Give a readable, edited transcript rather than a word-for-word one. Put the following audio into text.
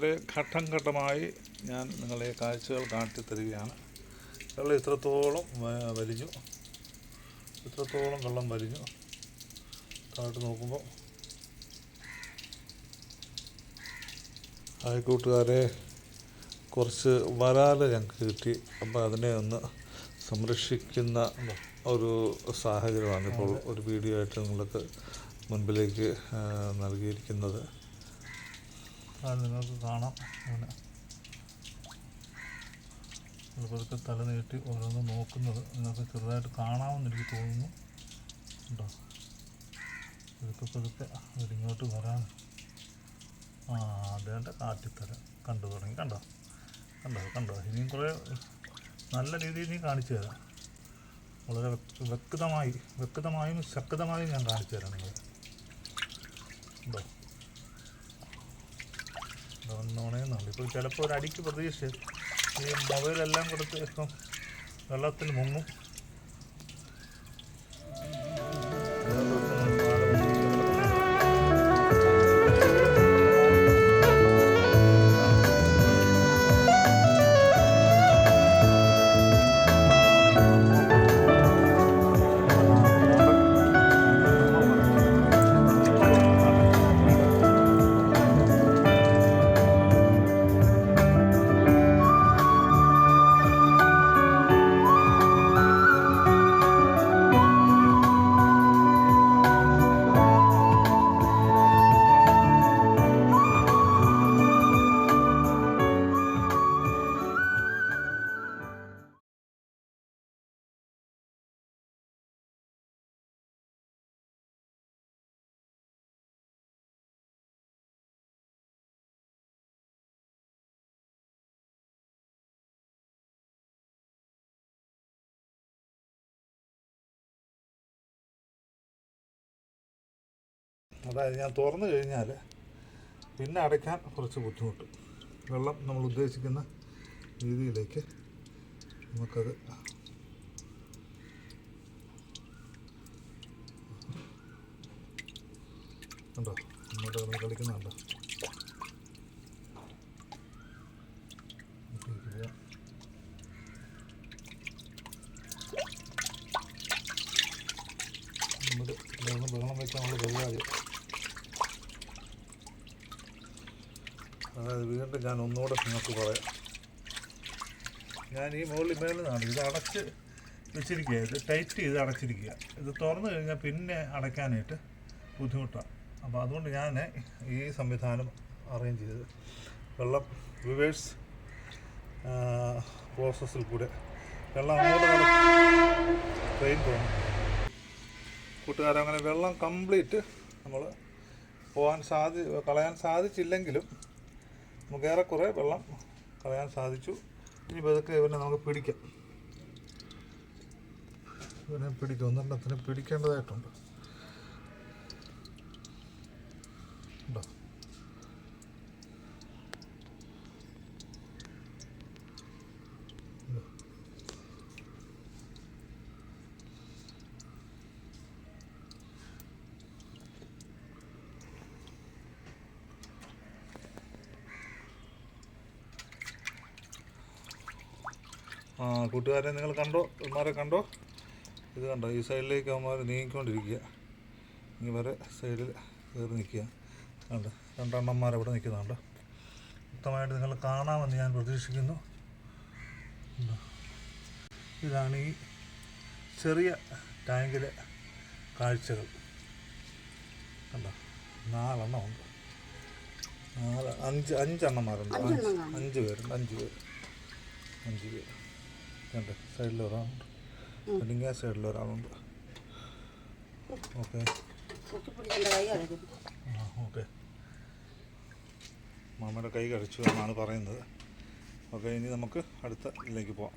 കൂട്ടുകാരെ, ഘട്ടം ഘട്ടമായി ഞാൻ നിങ്ങളെ കാഴ്ചകൾ കാട്ടിത്തരികയാണ്. വെള്ളം ഇത്രത്തോളം വലിഞ്ഞു, ഇത്രത്തോളം വെള്ളം വലിഞ്ഞു. താഴോട്ട് നോക്കുമ്പോൾ കൂട്ടുകാരെ, കുറച്ച് വരാൽ ഞങ്ങൾക്ക് കിട്ടി. അപ്പോൾ അതിനെ ഒന്ന് സംരക്ഷിക്കുന്ന ഒരു സാഹചര്യമാണ് ഇപ്പോൾ ഒരു വീഡിയോ ആയിട്ട് നിങ്ങൾക്ക് മുൻപിലേക്ക് നൽകിയിരിക്കുന്നത്. അത് നിങ്ങൾക്ക് കാണാം. അങ്ങനെ പതുക്കെ തല നീട്ടി ഓരോന്ന് നോക്കുന്നത് നിങ്ങൾക്ക് ചെറുതായിട്ട് കാണാമെന്ന് എനിക്ക് തോന്നുന്നു. ഉണ്ടോ? പതുക്കെ അവരിങ്ങോട്ട് വരാൻ അതേണ്ട കാട്ടിത്തര കണ്ടു തുടങ്ങി. കണ്ടോ ഇനിയും കുറേ നല്ല രീതിയിൽ നീ കാണിച്ചു തരാം. വളരെ വ്യക്തമായും ശക്തമായും ഞാൻ കാണിച്ചു തരാം നിങ്ങൾ. ഉണ്ടോ? ഒന്നോണേന്നുണ്ട്. ഇപ്പോൾ ചിലപ്പോൾ ഒരു അടിക്ക് പ്രതീക്ഷിച്ച് ഈ മൊബൈലെല്ലാം കൊടുത്ത് ഇപ്പം വെള്ളത്തിൽ മുങ്ങും. അതായത് ഞാൻ തുറന്നു കഴിഞ്ഞാൽ പിന്നെ അടയ്ക്കാൻ കുറച്ച് ബുദ്ധിമുട്ട്. വെള്ളം നമ്മൾ ഉദ്ദേശിക്കുന്ന രീതിയിലേക്ക് നമുക്കത് കണ്ടോ, ഇങ്ങോട്ട് നമ്മൾ കളിക്കുന്നുണ്ടോ. വെള്ളം വയ്ക്കാൻ നമ്മൾ കൈകാര്യം. അതായത് വീണ്ടും ഞാൻ ഒന്നുകൂടെ നിങ്ങൾക്ക് പറയാം. ഞാൻ ഈ മേളിൽ നിന്നാണ് ഇത് അടച്ച് വെച്ചിരിക്കുക. ഇത് ടൈറ്റ് ചെയ്ത് അടച്ചിരിക്കുക. ഇത് തുറന്നു കഴിഞ്ഞാൽ പിന്നെ അടയ്ക്കാനായിട്ട് ബുദ്ധിമുട്ടാണ്. അപ്പോൾ അതുകൊണ്ട് ഞാൻ ഈ സംവിധാനം അറേഞ്ച് ചെയ്ത് വെള്ളം റിവേഴ്സ് പ്രോസസ്സിൽ കൂടെ വെള്ളം അങ്ങോട്ട് ട്രെയിൻ പോകും. കൂട്ടുകാരങ്ങനെ വെള്ളം കംപ്ലീറ്റ് നമ്മൾ കളയാൻ സാധിച്ചില്ലെങ്കിലും നമുക്ക് ഏറെക്കുറെ വെള്ളം കളയാൻ സാധിച്ചു. ഇനി പതുക്കെ ഇവനെ നമുക്ക് പിടിക്കാം. ഒന്നെണ്ണത്തിന് പിടിക്കേണ്ടതായിട്ടുണ്ട്. ഉണ്ടോ? കൂട്ടുകാരെ, നിങ്ങൾ കണ്ടോ? ഇവന്മാരെ കണ്ടോ? ഇത് കണ്ടോ? ഈ സൈഡിലേക്ക് അവന്മാർ നീങ്ങിക്കൊണ്ടിരിക്കുക. ഇനി വരെ സൈഡിൽ കയറി നിൽക്കുക. കണ്ടോ? രണ്ടെണ്ണന്മാർ ഇവിടെ നിൽക്കുന്നുണ്ട്. വ്യക്തമായിട്ട് നിങ്ങൾ കാണാമെന്ന് ഞാൻ പ്രതീക്ഷിക്കുന്നു. ഇതാണ് ഈ ചെറിയ ടാങ്കിലെ കാഴ്ചകൾ. കണ്ടോ? 4 എണ്ണമുണ്ട്. 5 എണ്ണന്മാരുണ്ട്. 5 പേരുണ്ട്. 5 പേര്. കണ്ടോ? സൈഡിൽ ഒരാളുണ്ട്. അല്ലെങ്കിൽ ആ സൈഡിൽ ഒരാളുണ്ട്. ഓക്കെ. മാമയുടെ കൈ കടിച്ചു എന്നാണ് പറയുന്നത്. ഓക്കെ, ഇനി നമുക്ക് അടുത്ത ഇതിലേക്ക് പോവാം.